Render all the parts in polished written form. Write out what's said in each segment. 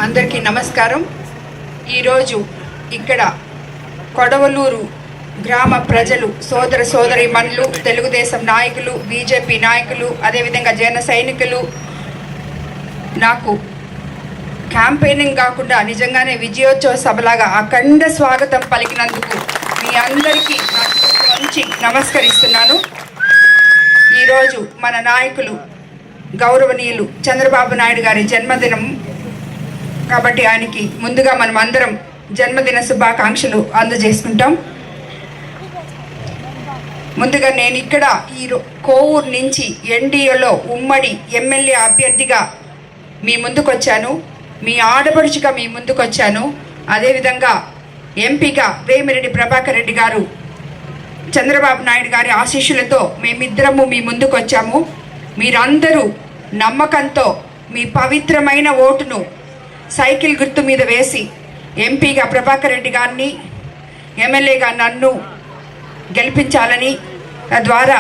అందరికీ నమస్కారం. ఈరోజు ఇక్కడ కొడవలూరు గ్రామ ప్రజలు, సోదర సోదరీమణులు, తెలుగుదేశం నాయకులు, బీజేపీ నాయకులు, అదేవిధంగా జన సైనికులు నాకు క్యాంపెయినింగ్ కాకుండా నిజంగానే విజయోత్సవ సభలాగా అఖండ స్వాగతం పలికినందుకు మీ అందరికీ మంచి నమస్కరిస్తున్నాను. ఈరోజు మన నాయకులు గౌరవనీయులు చంద్రబాబు నాయుడు గారి జన్మదినం కాబట్టి ఆయనకి ముందుగా మనం అందరం జన్మదిన శుభాకాంక్షలు అందజేసుకుంటాం. ముందుగా నేను ఇక్కడ ఈ కోవూరు నుంచి ఎన్డీఏలో ఉమ్మడి ఎమ్మెల్యే అభ్యర్థిగా మీ ముందుకు వచ్చాను, మీ ఆడపడుచుగా మీ ముందుకు వచ్చాను. అదేవిధంగా ఎంపీగా వేమిరెడ్డి ప్రభాకర్ రెడ్డి గారు చంద్రబాబు నాయుడు గారి ఆశీస్సులతో మేమిద్దరము మీ ముందుకు వచ్చాము. మీరందరూ నమ్మకంతో మీ పవిత్రమైన ఓటును సైకిల్ గుర్తు మీద వేసి ఎంపీగా ప్రభాకర్ రెడ్డి గారిని, ఎమ్మెల్యేగా నన్ను గెలిపించాలని, తద్వారా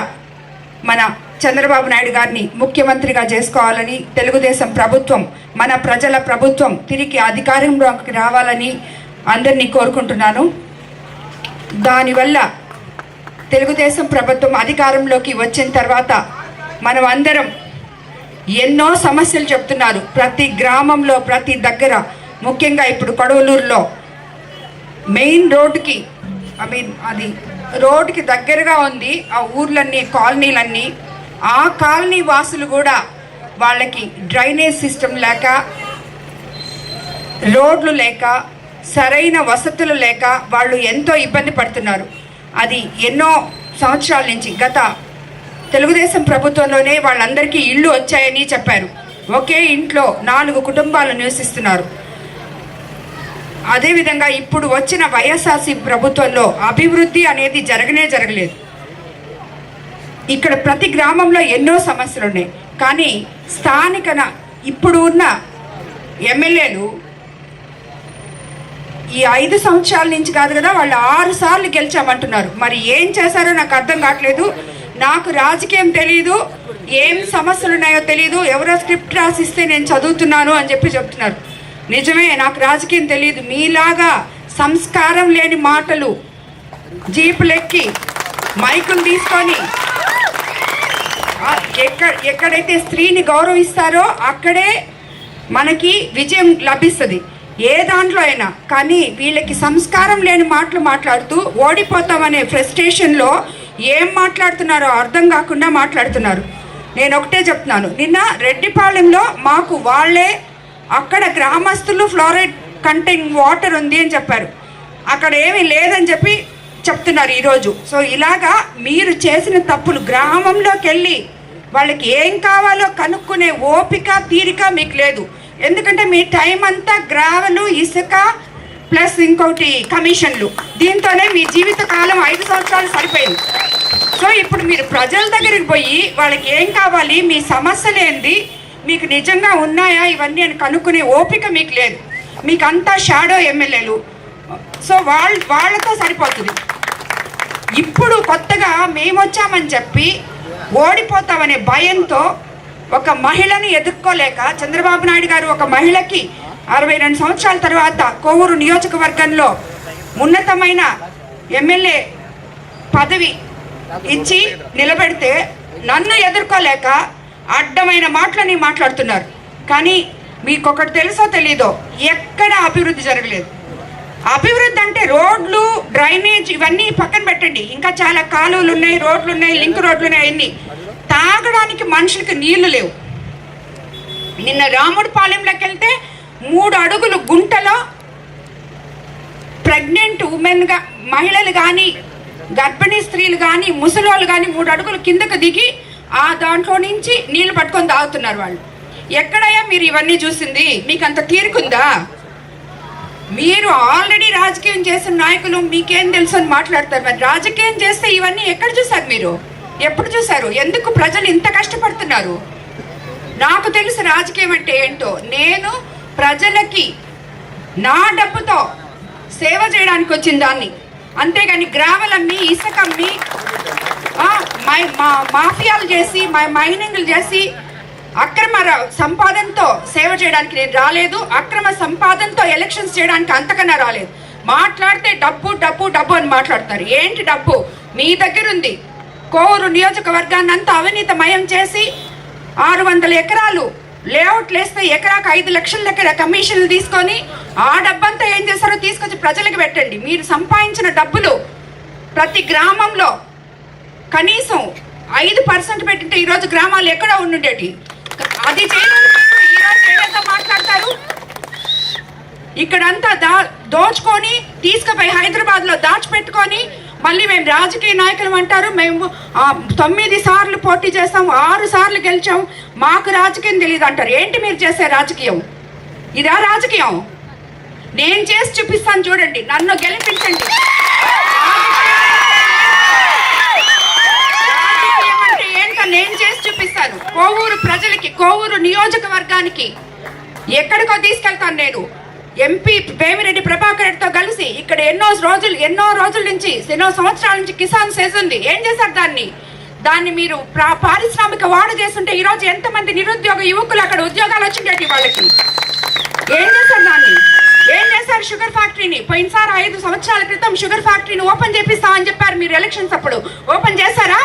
మన చంద్రబాబు నాయుడు గారిని ముఖ్యమంత్రిగా చేసుకోవాలని, తెలుగుదేశం ప్రభుత్వం మన ప్రజల ప్రభుత్వం తిరిగి అధికారంలోకి రావాలని అందరినీ కోరుకుంటున్నాను. దానివల్ల తెలుగుదేశం ప్రభుత్వం అధికారంలోకి వచ్చిన తర్వాత మనం అందరం ఎన్నో సమస్యలు చెప్తున్నారు. ప్రతి గ్రామంలో, ప్రతి దగ్గర, ముఖ్యంగా ఇప్పుడు కొడవలూరులో మెయిన్ రోడ్డుకి అది రోడ్డుకి దగ్గరగా ఉంది ఆ ఊర్లన్నీ, కాలనీలన్నీ. ఆ కాలనీ వాసులు కూడా వాళ్ళకి డ్రైనేజ్ సిస్టమ్ లేక, రోడ్లు లేక, సరైన వసతులు లేక వాళ్ళు ఎంతో ఇబ్బంది పడుతున్నారు. అది ఎన్నో సంవత్సరాల నుంచి, గత తెలుగుదేశం ప్రభుత్వంలోనే వాళ్ళందరికీ ఇళ్ళు వచ్చాయని చెప్పారు. ఒకే ఇంట్లో 4 కుటుంబాలు నివసిస్తున్నారు. అదేవిధంగా ఇప్పుడు వచ్చిన వైఎస్ఆర్సీపీ ప్రభుత్వంలో అభివృద్ధి అనేది జరగలేదు. ఇక్కడ ప్రతి గ్రామంలో ఎన్నో సమస్యలు ఉన్నాయి. కానీ స్థానిక ఇప్పుడు ఉన్న ఎమ్మెల్యేలు ఈ 5 సంవత్సరాల నుంచి కాదు కదా, వాళ్ళు 6 సార్లు గెలిచామంటున్నారు. మరి ఏం చేశారో నాకు అర్థం కావట్లేదు. నాకు రాజకీయం తెలియదు, ఏం సమస్యలు ఉన్నాయో తెలియదు, ఎవరో స్క్రిప్ట్ రాసిస్తే నేను చదువుతున్నాను అని చెప్తున్నారు. నిజమే, నాకు రాజకీయం తెలియదు. మీలాగా సంస్కారం లేని మాటలు, జీపులెక్కి మైకులు తీసుకొని ఎక్కడైతే స్త్రీని గౌరవిస్తారో అక్కడే మనకి విజయం లభిస్తుంది, ఏ దాంట్లో అయినా. కానీ వీళ్ళకి సంస్కారం లేని మాటలు మాట్లాడుతూ ఓడిపోతామనే ఫ్రస్ట్రేషన్లో ఏం మాట్లాడుతున్నారో అర్థం కాకుండా మాట్లాడుతున్నారు. నేను ఒకటే చెప్తున్నాను, నిన్న రెడ్డిపాళెంలో మాకు వాళ్ళే అక్కడ గ్రామస్తులు ఫ్లోరైడ్ కంటైన్ వాటర్ ఉంది అని చెప్పారు, అక్కడ ఏమీ లేదని చెప్తున్నారు ఈరోజు. సో ఇలాగా మీరు చేసిన తప్పులు గ్రామంలోకి వెళ్ళి వాళ్ళకి ఏం కావాలో కనుక్కునే ఓపిక, తీరిక మీకు లేదు. ఎందుకంటే మీ టైం అంతా గ్రావెలు, ఇసుక ప్లస్ ఇంకోటి కమిషన్లు, దీంతోనే మీ జీవిత కాలం 5 సంవత్సరాలు సరిపోయింది. సో ఇప్పుడు మీరు ప్రజల దగ్గరికి పోయి వాళ్ళకి ఏం కావాలి, మీ సమస్యలు ఏంది, మీకు నిజంగా ఉన్నాయా ఇవన్నీ అని కనుక్కునే ఓపిక మీకు లేదు. మీకు అంతా షాడో ఎమ్మెల్యేలు. సో వాళ్ళతో సరిపోతుంది. ఇప్పుడు కొత్తగా మేము వచ్చామని చెప్పి ఓడిపోతామనే భయంతో ఒక మహిళని ఎదుర్కోలేక చంద్రబాబు నాయుడు గారు ఒక మహిళకి 62 సంవత్సరాల తర్వాత కోవూరు నియోజకవర్గంలో ఉన్నతమైన ఎమ్మెల్యే పదవి ఇచ్చి నిలబెడితే నన్ను ఎదుర్కోలేక అడ్డమైన మాటలని మాట్లాడుతున్నారు. కానీ మీకు ఒకటి తెలుసో తెలీదో, ఎక్కడ అభివృద్ధి జరగలేదు. అభివృద్ధి అంటే రోడ్లు, డ్రైనేజ్ ఇవన్నీ పక్కన పెట్టండి, ఇంకా చాలా కాలువలు ఉన్నాయి, రోడ్లు ఉన్నాయి, లింక్ రోడ్లు ఉన్నాయి. అన్నీ తాగడానికి మనుషులకి నీళ్లు లేవు. నిన్న రాముడిపాలెంలోకి వెళ్తే 3 అడుగులు గుంటలో ప్రెగ్నెంట్ ఉమెన్గా మహిళలు కానీ, గర్భిణీ స్త్రీలు కానీ, ముసలోళ్ళు కానీ 3 అడుగులు కిందకు దిగి ఆ దాంట్లో నుంచి నీళ్లు పట్టుకొని తాగుతున్నారు వాళ్ళు. ఎక్కడయ్యా మీరు ఇవన్నీ చూసింది? మీకు అంత తీరుకుందా? మీరు ఆల్రెడీ రాజకీయం చేసిన నాయకులు, మీకేం తెలుసు అని మాట్లాడతారు. మరి రాజకీయం చేస్తే ఇవన్నీ ఎక్కడ చూసారు మీరు? ఎప్పుడు చూసారు? ఎందుకు ప్రజలు ఇంత కష్టపడుతున్నారు? నాకు తెలుసు రాజకీయం అంటే ఏంటో. నేను ప్రజలకి నా డబ్బుతో సేవ చేయడానికి వచ్చిన దాన్ని, అంతేగాని గ్రావెలమ్మి, ఇసుకమ్మి, మాఫియాలు చేసి, మైనింగ్లు చేసి అక్రమ సంపాదనతో సేవ చేయడానికి నేను రాలేదు, అక్రమ సంపాదనతో ఎలక్షన్స్ చేయడానికి అంతకన్నా రాలేదు. మాట్లాడితే డబ్బు డబ్బు డబ్బు అని మాట్లాడతారు. ఏంటి డబ్బు? మీ దగ్గర ఉంది. కోవూరు నియోజకవర్గాన్ని అంతా అవినీతిమయం చేసి 600 ఎకరాలు లేఅవుట్లు వేస్తే ఎకరాకు 5 లక్షల దగ్గర కమిషన్లు తీసుకొని ఆ డబ్బంతా ఏం చేస్తారో తీసుకొచ్చి ప్రజలకు పెట్టండి. మీరు సంపాదించిన డబ్బులు ప్రతి గ్రామంలో కనీసం 5% పెట్టింటే ఈరోజు గ్రామాలు ఎక్కడ ఉండుండేటి. అది చేయలేదు. ఈరోజు ఏదైతే మాట్లాడతారు, ఇక్కడంతా దోచుకొని తీసుకుపోయి హైదరాబాద్లో దాచిపెట్టుకొని మళ్ళీ మేము రాజకీయ నాయకులు అంటారు. మేము 9 సార్లు పోటీ చేస్తాం, 6 సార్లు గెలిచాం, మాకు రాజకీయం తెలియదు అంటారు. ఏంటి మీరు చేసే రాజకీయం? ఇదా రాజకీయం? నేను చేసి చూపిస్తాను, చూడండి, నన్ను గెలిపించండి. రాజకీయం అంటే ఏంటో నేను చేసి చూపిస్తాను. కోవూరు ప్రజలకి, కోవూరు నియోజకవర్గానికి ఎక్కడికో తీసుకెళ్తాను. నేను ఎంపీ వేమిరెడ్డి ప్రభాకర్ రెడ్డితో కలిసి ఇక్కడ ఎన్నో రోజుల నుంచి, ఎన్నో సంవత్సరాల నుంచి కిసాన్ సెజ్ ఉంది. ఏం చేశారు దాన్ని మీరు పారిశ్రామిక వాడ చేస్తుంటే ఈరోజు ఎంతమంది నిరుద్యోగ యువకులు అక్కడ ఉద్యోగాలు వచ్చిండేటి వాళ్ళకి. ఏం చేశారు దాన్ని? ఏం చేశారు? షుగర్ ఫ్యాక్టరీని పోయినసారి 5 సంవత్సరాల క్రితం షుగర్ ఫ్యాక్టరీని ఓపెన్ చేపిస్తామని చెప్పారు మీరు ఎలక్షన్స్ అప్పుడు. ఓపెన్ చేశారా?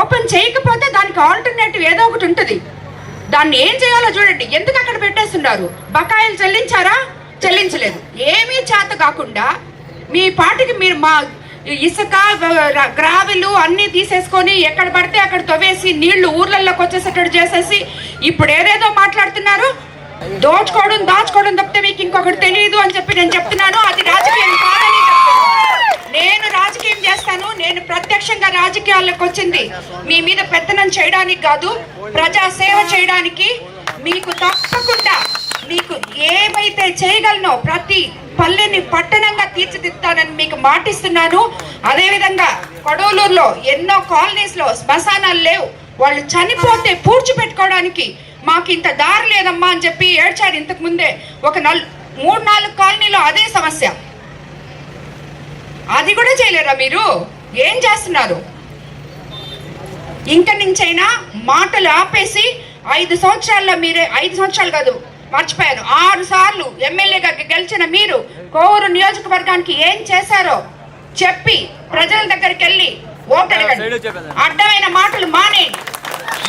ఓపెన్ చేయకపోతే దానికి ఆల్టర్నేటివ్ ఏదో ఒకటి ఉంటుంది. దాన్ని ఏం చేయాలో చూడండి. ఎందుకు అక్కడ పెట్టేస్తున్నారు? బకాయిలు చెల్లించారా? చెల్లించలేదు. ఏమీ చేత కాకుండా మీ పార్టీకి మీరు మా ఇసుక గ్రావెలు అన్నీ తీసేసుకొని ఎక్కడ పడితే అక్కడ తవ్వేసి నీళ్లు ఊర్లలోకి వచ్చేసేటట్టు చేసేసి ఇప్పుడు ఏదేదో మాట్లాడుతున్నారు. దాచుకోవడం తప్పితే మీకు ఇంకొకటి తెలియదు అని చెప్పి నేను చెప్తున్నాను. అది రాజకీయం కాదని నేను రాజకీయం చేస్తాను. నేను ప్రత్యక్షంగా రాజకీయాల్లోకి వచ్చింది మీ మీద పెత్తనం చేయడానికి కాదు, ప్రజా సేవ చేయడానికి. మీకు తప్పకుండా మీకు ఏమైతే చేయగలనో ప్రతి పల్లెని పట్టణంగా తీర్చిదిద్దానని మీకు మాటిస్తున్నాను. అదేవిధంగా కొడవలూరులో ఎన్నో కాలనీస్లో శ్మశానాలు లేవు. వాళ్ళు చనిపోతే పూడ్చిపెట్టుకోవడానికి మాకు ఇంత దారి లేదమ్మా అని చెప్పి ఏడ్చారు. ఇంతకు ముందే ఒక 3-4 కాలనీలో అదే సమస్య. అది కూడా చేయలేరా మీరు? ఏం చేస్తున్నారు? ఇంక నుంచైనా మాటలు ఆపేసి 5 సంవత్సరాల్లో మీరే 5 సంవత్సరాలు కాదు, మర్చిపోయాను, 6 సార్లు ఎమ్మెల్యేగా గెలిచిన మీరు కోవూరు నియోజకవర్గానికి ఏం చేశారో చెప్పి ప్రజల దగ్గరికి వెళ్ళి ఓటు అడగండి. అడ్డమైన మాటలు మానేయండి.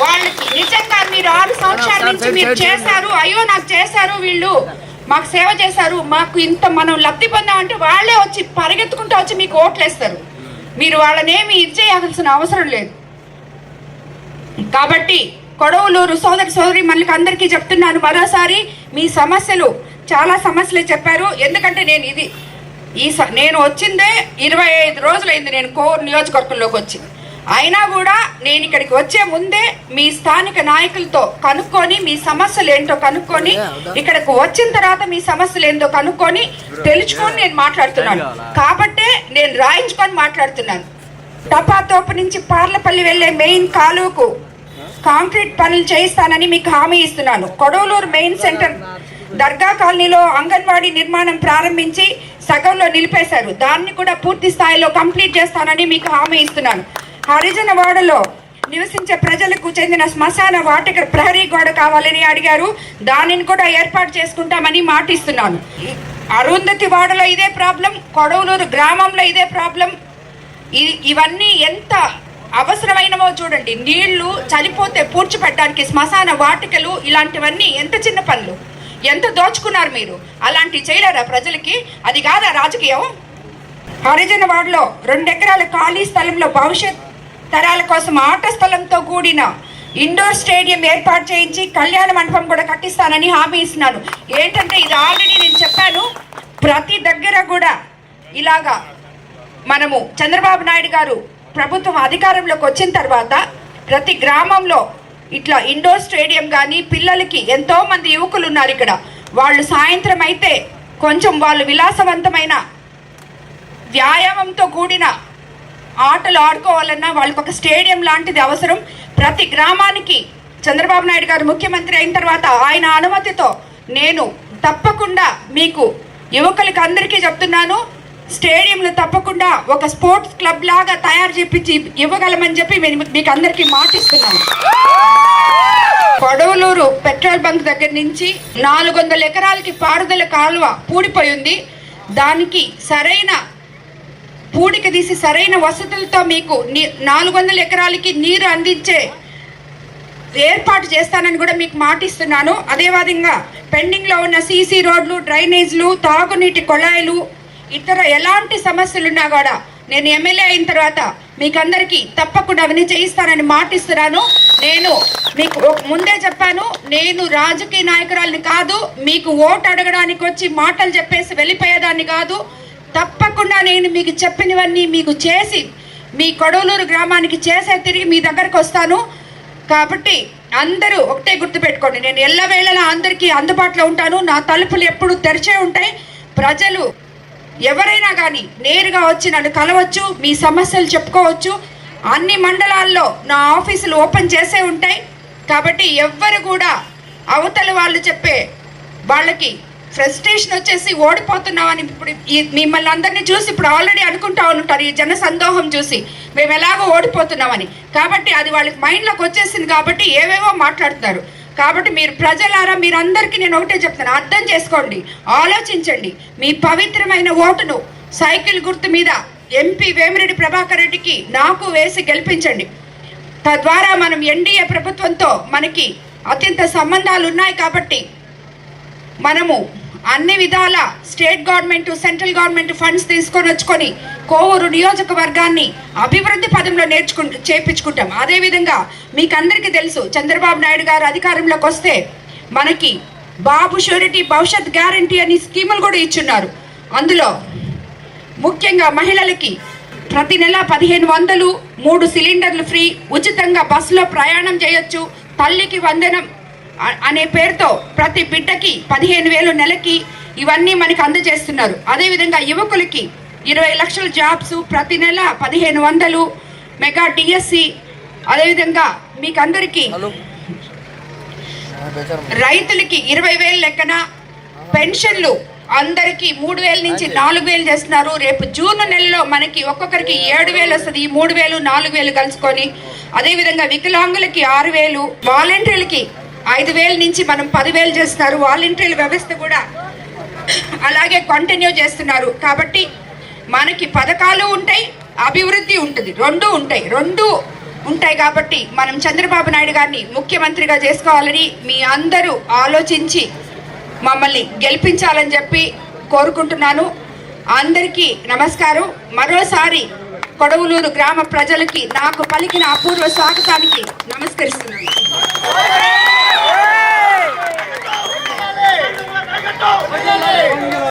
వాళ్ళకి నిజంగా మీరు 6 సంవత్సరాల నుంచి మీరు చేశారు, అయ్యో నాకు చేశారు, వీళ్ళు మాకు సేవ చేశారు, మాకు ఇంత మనం లబ్ధి పొందామంటే వాళ్ళే వచ్చి పరిగెత్తుకుంటూ వచ్చి మీకు ఓట్లు వేస్తారు. మీరు వాళ్ళనేమి ఇది చేయాల్సిన అవసరం లేదు. కాబట్టి కొడవలూరు సోదరి మళ్ళీ అందరికీ చెప్తున్నాను మరోసారి, మీ సమస్యలు చాలా సమస్యలు చెప్పారు. ఎందుకంటే నేను వచ్చిందే 25 రోజులైంది నేను కోవూరు నియోజకవర్గంలోకి వచ్చి. అయినా కూడా నేను ఇక్కడికి వచ్చే ముందే మీ స్థానిక నాయకులతో కనుక్కొని మీ సమస్యలు ఏంటో కనుక్కొని, ఇక్కడికి వచ్చిన తర్వాత మీ సమస్యలు ఏంటో కనుక్కొని తెలుసుకొని నేను మాట్లాడుతున్నాను. కాబట్టే నేను రాయించుకొని మాట్లాడుతున్నాను. టపాతోపు నుంచి పార్లపల్లి వెళ్లే మెయిన్ కాలువకు కాంక్రీట్ పనులు చేయిస్తానని మీకు హామీ ఇస్తున్నాను. కొడవలూరు మెయిన్ సెంటర్ దర్గా కాలనీలో అంగన్వాడీ నిర్మాణం ప్రారంభించి సగంలో నిలిపేశారు. దాన్ని కూడా పూర్తి స్థాయిలో కంప్లీట్ చేస్తానని మీకు హామీ ఇస్తున్నాను. హరిజన వాడలో నివసించే ప్రజలకు చెందిన శ్మశాన వాటిక ప్రహరీ గోడ కావాలని అడిగారు. దానిని కూడా ఏర్పాటు చేసుకుంటామని మాటిస్తున్నాను. అరుంధతి వాడలో ఇదే ప్రాబ్లం, కొడవలూరు గ్రామంలో ఇదే ప్రాబ్లం. ఇవన్నీ ఎంత అవసరమైనవో చూడండి. నీళ్లు చనిపోతే పూడ్చిపెట్టడానికి శ్మశాన వాటికలు, ఇలాంటివన్నీ ఎంత చిన్న పనులు, ఎంత దోచుకున్నారు మీరు. అలాంటివి చేయలేరా ప్రజలకి? అది కాదా రాజకీయం? హరిజన వాడలో 2 ఎకరాల ఖాళీ స్థలంలో భవిష్యత్ తరాల కోసం ఆట స్థలంతో కూడిన ఇండోర్ స్టేడియం ఏర్పాటు చేయించి కళ్యాణ మండపం కూడా కట్టిస్తానని హామీ ఇస్తున్నాను. ఏంటంటే ఇది ఆల్రెడీ నేను చెప్పాను. ప్రతి దగ్గర కూడా ఇలాగా మనము చంద్రబాబు నాయుడు గారు ప్రభుత్వం అధికారంలోకి వచ్చిన తర్వాత ప్రతి గ్రామంలో ఇట్లా ఇండోర్ స్టేడియం కానీ, పిల్లలకి ఎంతోమంది యువకులు ఉన్నారు ఇక్కడ, వాళ్ళు సాయంత్రం అయితే కొంచెం వాళ్ళు విలాసవంతమైన వ్యాయామంతో కూడిన ఆటలు ఆడుకోవాలన్నా వాళ్ళకి ఒక స్టేడియం లాంటిది అవసరం. ప్రతి గ్రామానికి చంద్రబాబు నాయుడు గారు ముఖ్యమంత్రి అయిన తర్వాత ఆయన అనుమతితో నేను తప్పకుండా మీకు యువకులకి అందరికీ చెప్తున్నాను, స్టేడియంలు తప్పకుండా ఒక స్పోర్ట్స్ క్లబ్ లాగా తయారు చేపించి ఇవ్వగలమని చెప్పి మీకు అందరికీ మాటిస్తున్నాను. కొడవలూరు పెట్రోల్ బంక్ దగ్గర నుంచి 400 ఎకరాలకి పారుదల కాలువ పూడిపోయింది. దానికి సరైన పూడిక తీసి సరైన వసతులతో మీకు 400 ఎకరాలకి నీరు అందించే ఏర్పాటు చేస్తానని కూడా మీకు మాటిస్తున్నాను. అదేవిధంగా పెండింగ్లో ఉన్న సీసీ రోడ్లు, డ్రైనేజ్లు, తాగునీటి కొళాయిలు, ఇతర ఎలాంటి సమస్యలున్నా కూడా నేను ఎమ్మెల్యే అయిన తర్వాత మీకు అందరికీ తప్పకుండా అవన్నీ చేయిస్తానని మాటిస్తున్నాను. నేను మీకు ముందే చెప్పాను, నేను రాజకీయ నాయకురాలిని కాదు, మీకు ఓటు అడగడానికి వచ్చి మాటలు చెప్పేసి వెళ్ళిపోయేదాన్ని కాదు. తప్పకుండా నేను మీకు చెప్పినవన్నీ మీకు చేసి మీ కొడవలూరు గ్రామానికి చేసే తిరిగి మీ దగ్గరకు వస్తాను. కాబట్టి అందరూ ఒకటే గుర్తుపెట్టుకోండి, నేను ఎల్లవేళలా అందరికీ అందుబాటులో ఉంటాను. నా తలుపులు ఎప్పుడు తెరిచే ఉంటాయి. ప్రజలు ఎవరైనా కానీ నేరుగా వచ్చి నన్ను కలవచ్చు, మీ సమస్యలు చెప్పుకోవచ్చు. అన్ని మండలాల్లో నా ఆఫీసులు ఓపెన్ చేసే ఉంటాయి. కాబట్టి ఎవ్వరు కూడా అవతల వాళ్ళు చెప్పే వాళ్ళకి ఫ్రస్ట్రేషన్ వచ్చేసి ఓడిపోతున్నామని ఇప్పుడు మిమ్మల్ని అందరినీ చూసి ఇప్పుడు ఆల్రెడీ అనుకుంటా ఉంటారు, ఈ జన సందోహం చూసి మేము ఎలాగో ఓడిపోతున్నామని. కాబట్టి అది వాళ్ళకి మైండ్లోకి వచ్చేసింది కాబట్టి ఏవేవో మాట్లాడుతున్నారు. కాబట్టి మీరు ప్రజలారా మీరందరికీ నేను ఒకటే చెప్తాను, అర్థం చేసుకోండి, ఆలోచించండి. మీ పవిత్రమైన ఓటును సైకిల్ గుర్తు మీద ఎంపీ వేమిరెడ్డి ప్రభాకర్ రెడ్డికి నాకు వేసి గెలిపించండి. తద్వారా మనం ఎన్డీఏ ప్రభుత్వంతో మనకి అత్యంత సంబంధాలు ఉన్నాయి. కాబట్టి మనము అన్ని విధాల state government, central government funds తీసుకొని వచ్చుకొని కోవూరు నియోజకవర్గాన్ని అభివృద్ధి పదంలో చేపించుకుంటాం. అదేవిధంగా మీకు అందరికీ తెలుసు, చంద్రబాబు నాయుడు గారు అధికారంలోకి వస్తే మనకి బాబు షూరిటీ భవిష్యత్ గ్యారంటీ అని స్కీములు కూడా ఇచ్చున్నారు. అందులో ముఖ్యంగా మహిళలకి ప్రతి నెల 1500, 3 సిలిండర్లు ఫ్రీ, ఉచితంగా బస్సులో ప్రయాణం చేయొచ్చు, తల్లికి వందనం అనే పేరుతో ప్రతి బిడ్డకి 15,000 నెలకి, ఇవన్నీ మనకి అందజేస్తున్నారు. అదేవిధంగా యువకులకి 20 లక్షల జాబ్స్, ప్రతి నెల 1500 మెగా డిఎస్సి. అదేవిధంగా మీకు అందరికీ రైతులకి 20,000 లెక్కన పెన్షన్లు అందరికీ 3,000 నుంచి 4,000 చేస్తున్నారు. రేపు జూన్ నెలలో మనకి ఒక్కొక్కరికి 7,000 వస్తుంది, 3,000, 4,000 కలుసుకొని. అదేవిధంగా వికలాంగులకి 6,000, వాలంటీర్లకి 5,000 నుంచి మనం 10,000 చేస్తున్నారు. వాలంటీర్ల వ్యవస్థ కూడా అలాగే కంటిన్యూ చేస్తున్నారు. కాబట్టి మనకి పథకాలు ఉంటాయి, అభివృద్ధి ఉంటుంది, రెండు ఉంటాయి. కాబట్టి మనం చంద్రబాబు నాయుడు గారిని ముఖ్యమంత్రిగా చేసుకోవాలని మీ అందరూ ఆలోచించి మమ్మల్ని గెలిపించాలని చెప్పి కోరుకుంటున్నాను. అందరికీ నమస్కారం. మరోసారి కొడవలూరు గ్రామ ప్రజలకి నాకు పలికిన అపూర్వ స్వాగతానికి నమస్కరిస్తున్నాను.